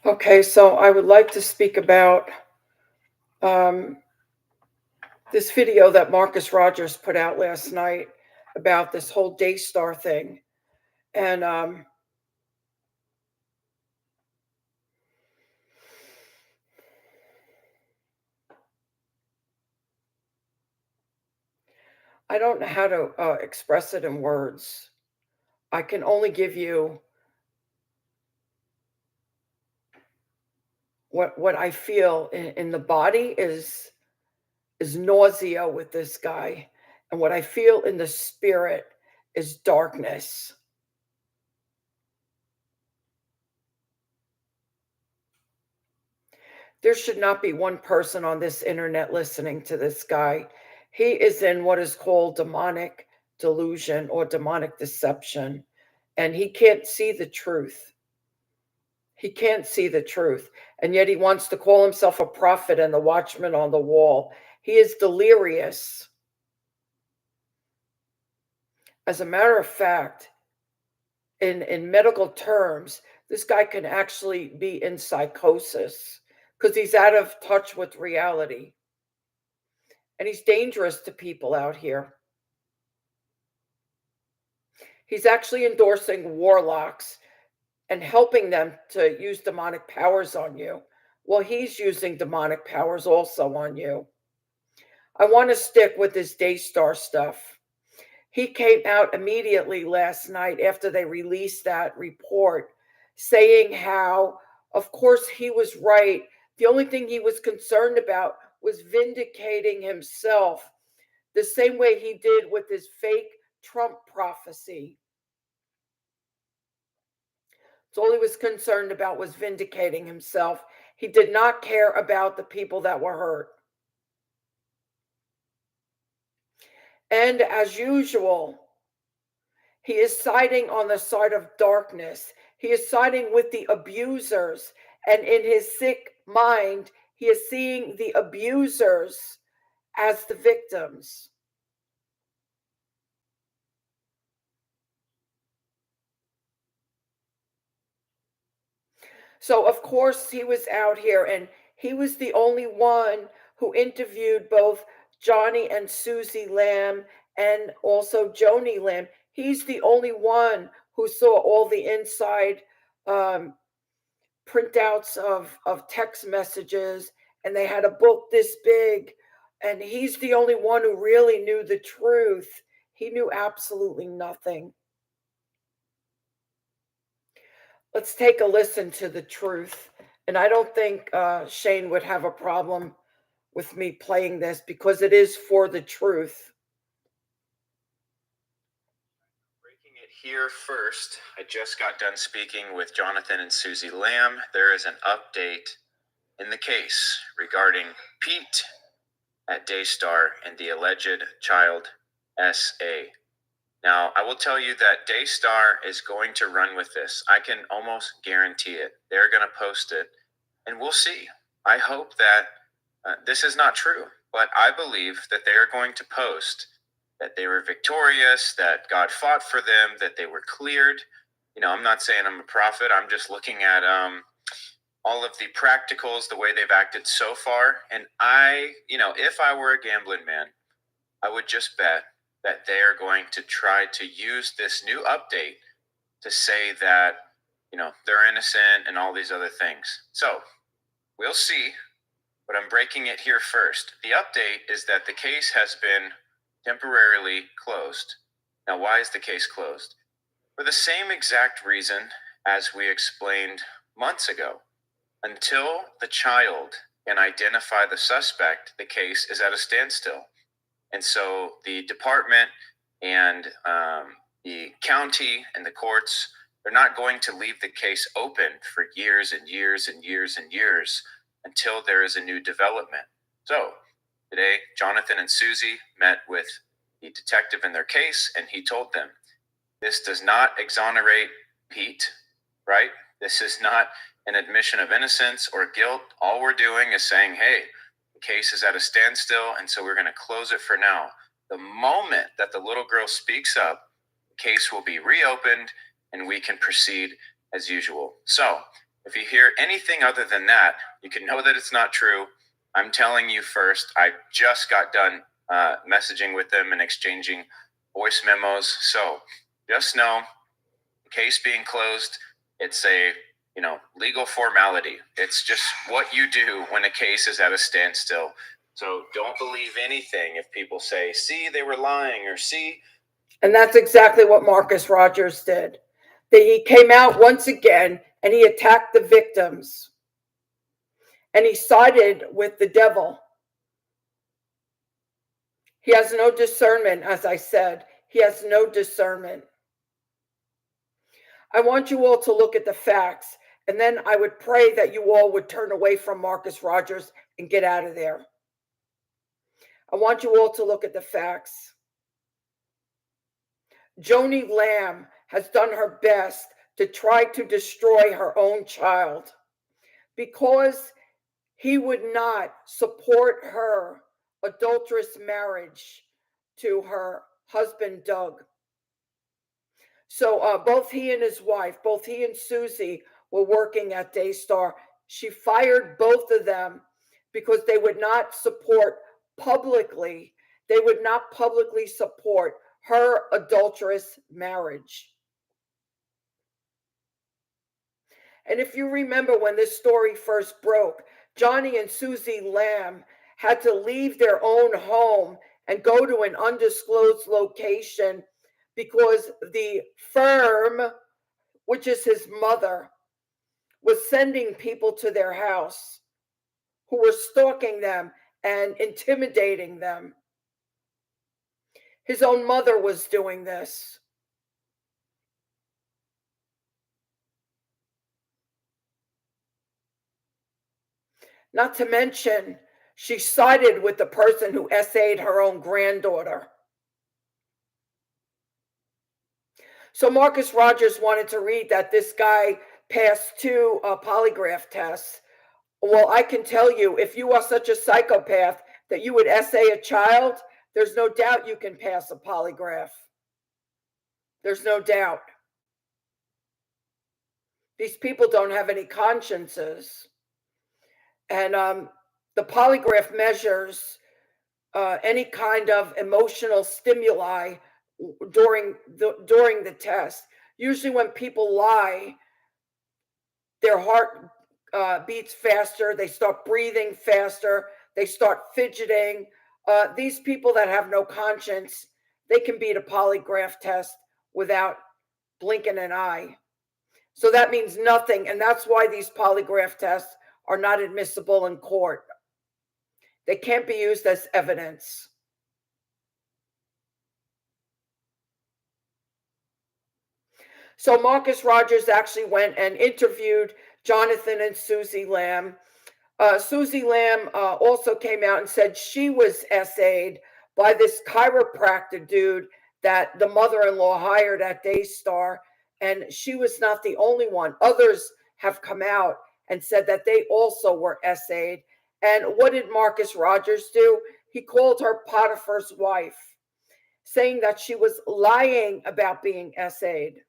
Okay, so I would like to speak about um, this video that Marcus Rogers put out last night about this whole Daystar thing. And I don't know how to express it in words. I can only give you what I feel in the body is nausea with this guy, and what I feel in the spirit is darkness. There should not be one person on this internet listening to this guy. He is in what is called demonic delusion or demonic deception, and he can't see the truth. He can't see the truth, and yet he wants to call himself a prophet and the watchman on the wall. He is delirious. As a matter of fact, in medical terms, this guy can actually be in psychosis because he's out of touch with reality. And he's dangerous to people out here. He's actually endorsing warlocks and helping them to use demonic powers on you. Well, he's using demonic powers also on you. I want to stick with this Daystar stuff. He came out immediately last night after they released that report saying how, of course, he was right. The only thing he was concerned about was vindicating himself the same way he did with his fake Trump prophecy. So all he was concerned about was vindicating himself. He did not care about the people that were hurt. And as usual, he is siding on the side of darkness. He is siding with the abusers. And in his sick mind, he is seeing the abusers as the victims. So, of course, he was out here, and he was the only one who interviewed both Johnny and Susie Lamb and also Joni Lamb. He's the only one who saw all the inside um, printouts of text messages, and they had a book this big. And he's the only one who really knew the truth. He knew absolutely nothing. Let's take a listen to the truth. And I don't think Shane would have a problem with me playing this because it is for the truth. Breaking it here first, I just got done speaking with Jonathan and Susie Lamb. There is an update in the case regarding Pete at Daystar and the alleged child SA. Now, I will tell you that Daystar is going to run with this. I can almost guarantee it. They're going to post it, and we'll see. I hope that this is not true, but I believe that they are going to post that they were victorious, that God fought for them, that they were cleared. You know, I'm not saying I'm a prophet. I'm just looking at all of the practicals, the way they've acted so far. And if I were a gambling man, I would just bet that they are going to try to use this new update to say that, they're innocent and all these other things. So we'll see, but I'm breaking it here first. The update is that the case has been temporarily closed. Now, why is the case closed? For the same exact reason as we explained months ago. Until the child can identify the suspect, the case is at a standstill. And so the department and the county and the courts, they're not going to leave the case open for years and years and years and years until there is a new development. So today, Jonathan and Susie met with the detective in their case, and he told them, this does not exonerate Pete, right? This is not an admission of innocence or guilt. All we're doing is saying, hey, the case is at a standstill, and so we're going to close it for now. The moment that the little girl speaks up, the case will be reopened, and we can proceed as usual. So If you hear anything other than that, you can know that it's not true. I'm telling you first, I just got done messaging with them and exchanging voice memos. So just know, case being closed, it's a legal formality. It's just what you do when a case is at a standstill. So don't believe anything if people say, see, they were lying, or see. And that's exactly what Marcus Rogers did. He came out once again and he attacked the victims. And he sided with the devil. He has no discernment, as I said. He has no discernment. I want you all to look at the facts, and then I would pray that you all would turn away from Marcus Rogers and get out of there. I want you all to look at the facts. Joni Lamb has done her best to try to destroy her own child because he would not support her adulterous marriage to her husband, Doug. So both he and his wife, both he and Susie were working at Daystar. She fired both of them because they would not support publicly, they would not publicly support her adulterous marriage. And if you remember when this story first broke, Johnny and Susie Lamb had to leave their own home and go to an undisclosed location because the firm, which is his mother, was sending people to their house who were stalking them and intimidating them. His own mother was doing this. Not to mention, she sided with the person who essayed her own granddaughter. So Marcus Rogers wanted to read that this guy passed 2 polygraph tests. Well, I can tell you, if you are such a psychopath that you would essay a child, there's no doubt you can pass a polygraph. There's no doubt. These people don't have any consciences. And the polygraph measures any kind of emotional stimuli during the test. Usually when people lie, their heart beats faster, they start breathing faster, they start fidgeting. These people that have no conscience, they can beat a polygraph test without blinking an eye. So that means nothing, and that's why these polygraph tests are not admissible in court. They can't be used as evidence. So Marcus Rogers actually went and interviewed Jonathan and Susie Lamb. Susie Lamb also came out and said she was essayed by this chiropractor dude that the mother-in-law hired at Daystar, and she was not the only one. Others have come out and said that they also were essayed. And what did Marcus Rogers do? He called her Potiphar's wife, saying that she was lying about being essayed.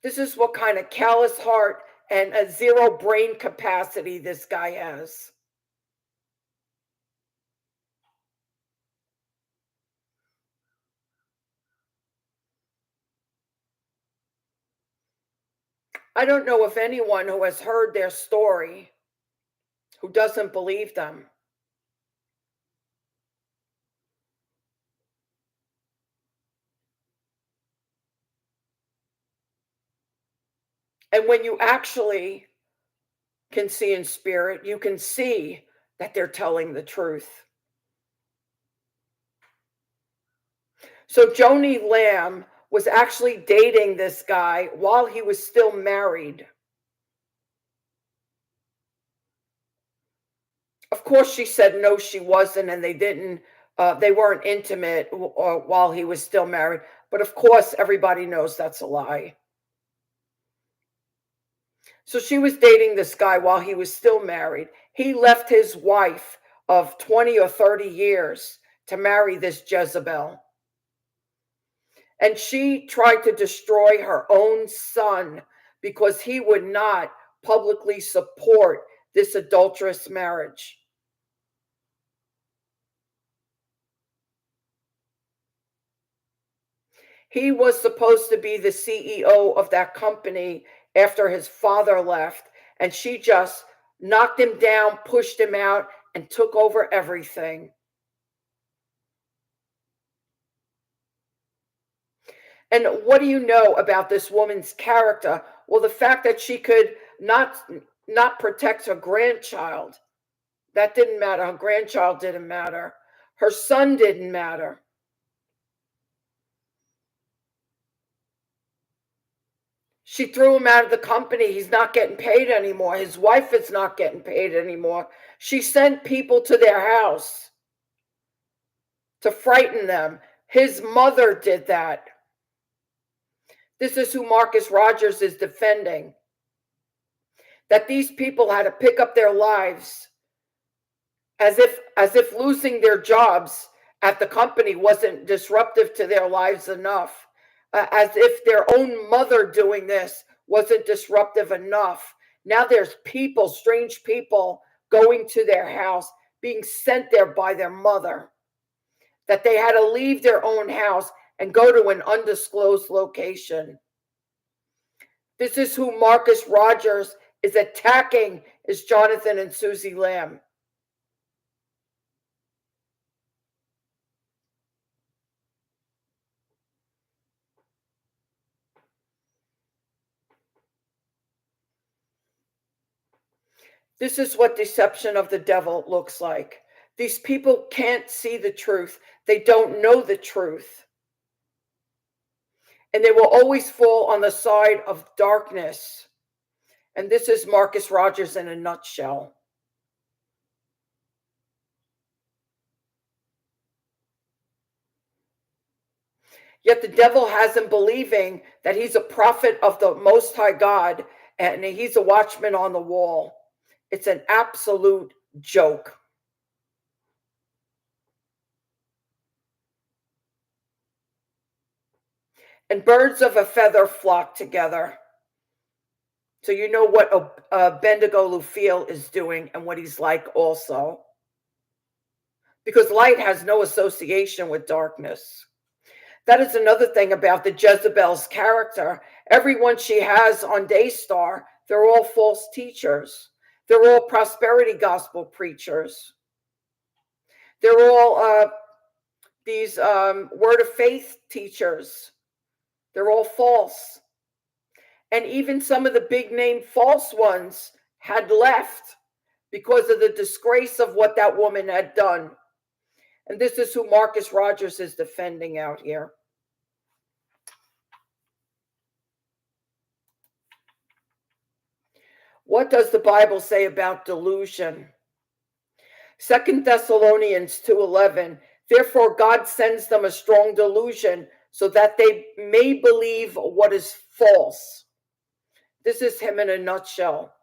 This is what kind of callous heart and a zero brain capacity this guy has. I don't know of anyone who has heard their story who doesn't believe them. And when you actually can see in spirit, you can see that they're telling the truth. So Joni Lamb was actually dating this guy while he was still married. Of course, she said no, she wasn't, and they weren't intimate while he was still married. But of course, everybody knows that's a lie. So she was dating this guy while he was still married. He left his wife of 20 or 30 years to marry this Jezebel. And she tried to destroy her own son because he would not publicly support this adulterous marriage. He was supposed to be the CEO of that company after his father left, and she just knocked him down, pushed him out, and took over everything. And what do you know about this woman's character? Well, the fact that she could not protect her grandchild, that didn't matter. Her grandchild didn't matter. Her son didn't matter. She threw him out of the company. He's not getting paid anymore. His wife is not getting paid anymore. She sent people to their house to frighten them. His mother did that. This is who Marcus Rogers is defending. That these people had to pick up their lives as if losing their jobs at the company wasn't disruptive to their lives enough. As if their own mother doing this wasn't disruptive enough. Now there's people, strange people, going to their house, being sent there by their mother, that they had to leave their own house and go to an undisclosed location. This is who Marcus Rogers is attacking, is Jonathan and Susie Lamb. This is what deception of the devil looks like. These people can't see the truth. They don't know the truth. And they will always fall on the side of darkness. And this is Marcus Rogers in a nutshell. Yet the devil has him believing that he's a prophet of the Most High God and he's a watchman on the wall. It's an absolute joke. And birds of a feather flock together. So you know what Bendigo Lufiel is doing and what he's like also. Because light has no association with darkness. That is another thing about the Jezebel's character. Everyone she has on Daystar, they're all false teachers. They're all prosperity gospel preachers. They're all these word of faith teachers. They're all false. And even some of the big name false ones had left because of the disgrace of what that woman had done. And this is who Marcus Rogers is defending out here. What does the Bible say about delusion? 2 Thessalonians 2:11, therefore God sends them a strong delusion so that they may believe what is false. This is him in a nutshell.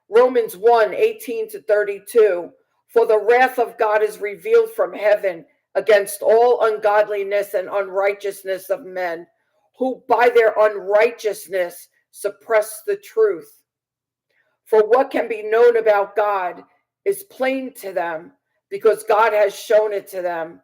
Romans 1:18-32, for the wrath of God is revealed from heaven against all ungodliness and unrighteousness of men, who by their unrighteousness suppress the truth. For what can be known about God is plain to them, because God has shown it to them.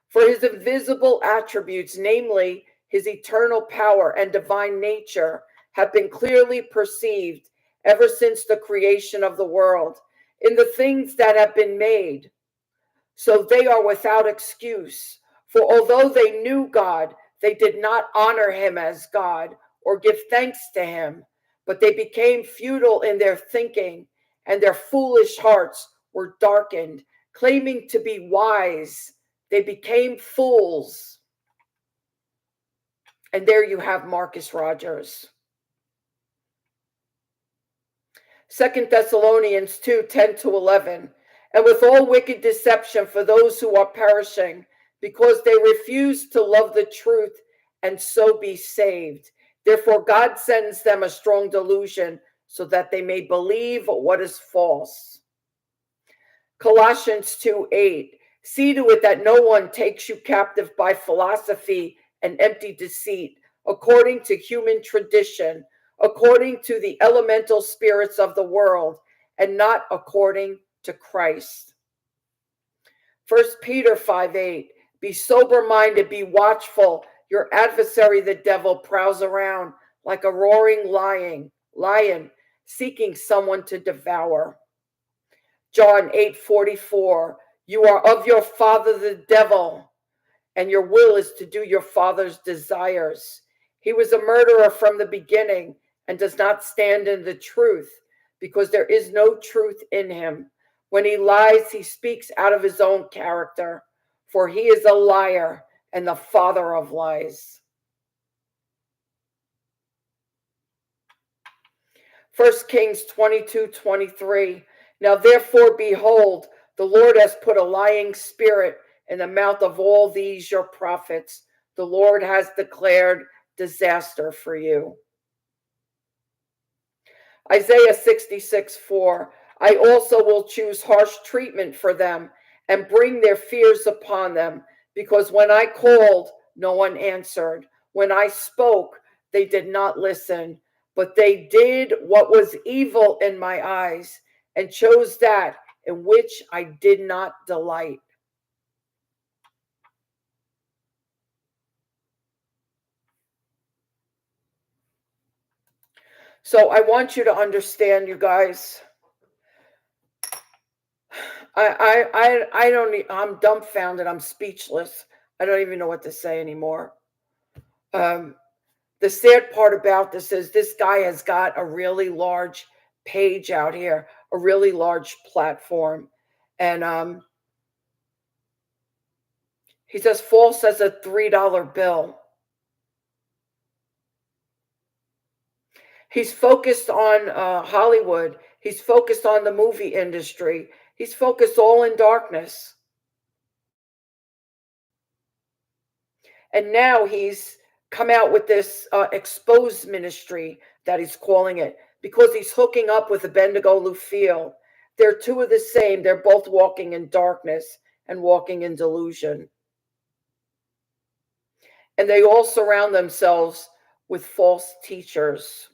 For his invisible attributes, namely his eternal power and divine nature, have been clearly perceived ever since the creation of the world in the things that have been made. So they are without excuse. For although they knew God, they did not honor him as God or give thanks to him, but they became futile in their thinking, and their foolish hearts were darkened. Claiming to be wise, they became fools. And there you have Marcus Rogers. 2 Thessalonians 2:10-11, and with all wicked deception for those who are perishing, because they refuse to love the truth and so be saved. Therefore, God sends them a strong delusion so that they may believe what is false. Colossians 2:8, see to it that no one takes you captive by philosophy and empty deceit, according to human tradition, according to the elemental spirits of the world, and not according to Christ. 1 Peter 5:8. Be sober minded, be watchful. Your adversary, the devil, prowls around like a roaring lion, seeking someone to devour. John 8:44. You are of your father, the devil, and your will is to do your father's desires. He was a murderer from the beginning and does not stand in the truth, because there is no truth in him. When he lies, he speaks out of his own character, for he is a liar and the father of lies. 1 Kings 22:23. Now therefore, behold, the Lord has put a lying spirit in the mouth of all these your prophets. The Lord has declared disaster for you. Isaiah 66:4. I also will choose harsh treatment for them and bring their fears upon them, because when I called, no one answered. When I spoke, they did not listen, but they did what was evil in my eyes and chose that in which I did not delight. So I want you to understand, you guys. I don't. I'm dumbfounded. I'm speechless. I don't even know what to say anymore. The sad part about this is this guy has got a really large page out here, a really large platform, and he's as false as a $3 bill. He's focused on Hollywood. He's focused on the movie industry. He's focused all in darkness. And now he's come out with this exposed ministry that he's calling it, because he's hooking up with Abednego Lufiel. They're two of the same. They're both walking in darkness and walking in delusion. And they all surround themselves with false teachers.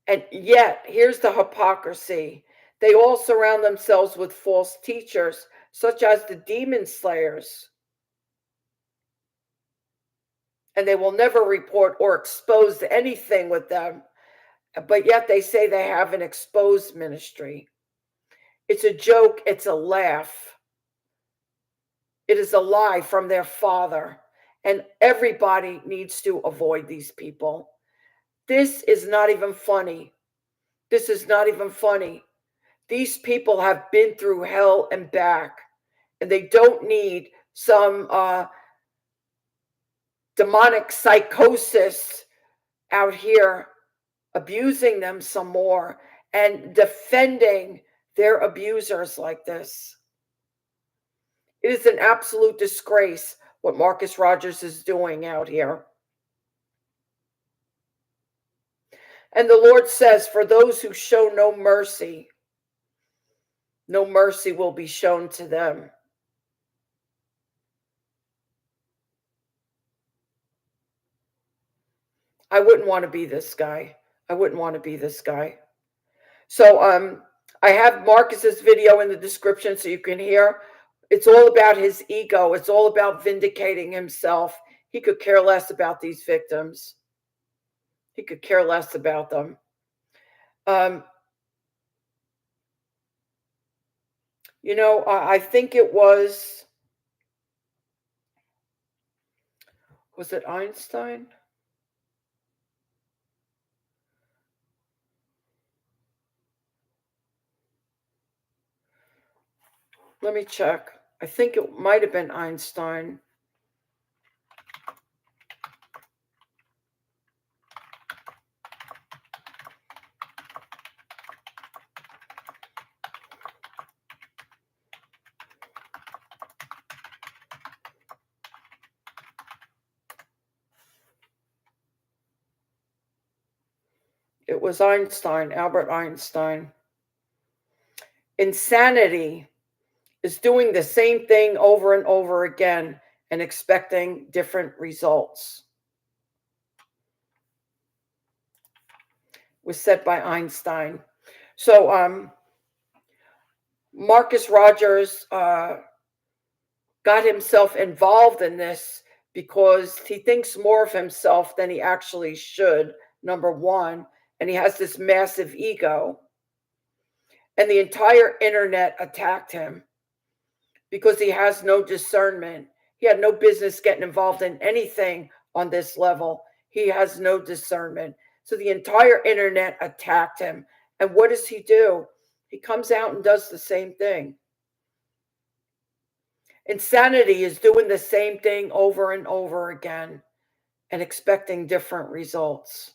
And yet, here's the hypocrisy. They all surround themselves with false teachers, such as the demon slayers. And they will never report or expose anything with them. But yet they say they have an exposed ministry. It's a joke. It's a laugh. It is a lie from their father. And everybody needs to avoid these people. This is not even funny. This is not even funny. These people have been through hell and back, and they don't need some demonic psychosis out here abusing them some more and defending their abusers like this. It is an absolute disgrace what Marcus Rogers is doing out here. And the Lord says, for those who show no mercy will be shown to them. I wouldn't want to be this guy. I wouldn't want to be this guy. So I have Marcus's video in the description so you can hear. It's all about his ego. It's all about vindicating himself. He could care less about these victims. He could care less about them. You know, I think it was it Einstein? Let me check. I think it might have been Einstein. It was Einstein, Albert Einstein. Insanity is doing the same thing over and over again and expecting different results. Was said by Einstein. So Marcus Rogers got himself involved in this because he thinks more of himself than he actually should, number one, and he has this massive ego. And the entire internet attacked him because he has no discernment. He had no business getting involved in anything on this level. He has no discernment. So the entire internet attacked him. And what does he do? He comes out and does the same thing. Insanity is doing the same thing over and over again and expecting different results.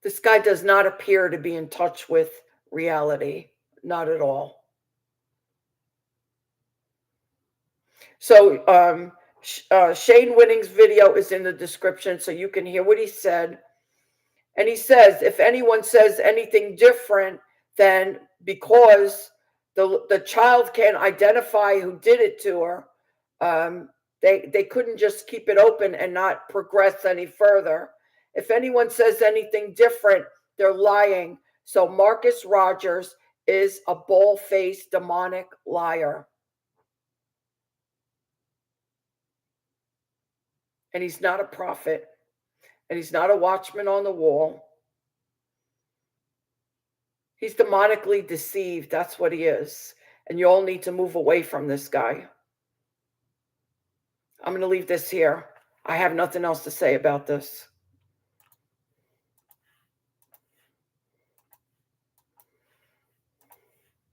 This guy does not appear to be in touch with reality, not at all. So Shane Winning's video is in the description so you can hear what he said. And he says, if anyone says anything different, then because the child can't identify who did it to her, they couldn't just keep it open and not progress any further. If anyone says anything different, they're lying. So Marcus Rogers is a bull-faced demonic liar. And he's not a prophet. And he's not a watchman on the wall. He's demonically deceived. That's what he is. And you all need to move away from this guy. I'm going to leave this here. I have nothing else to say about this.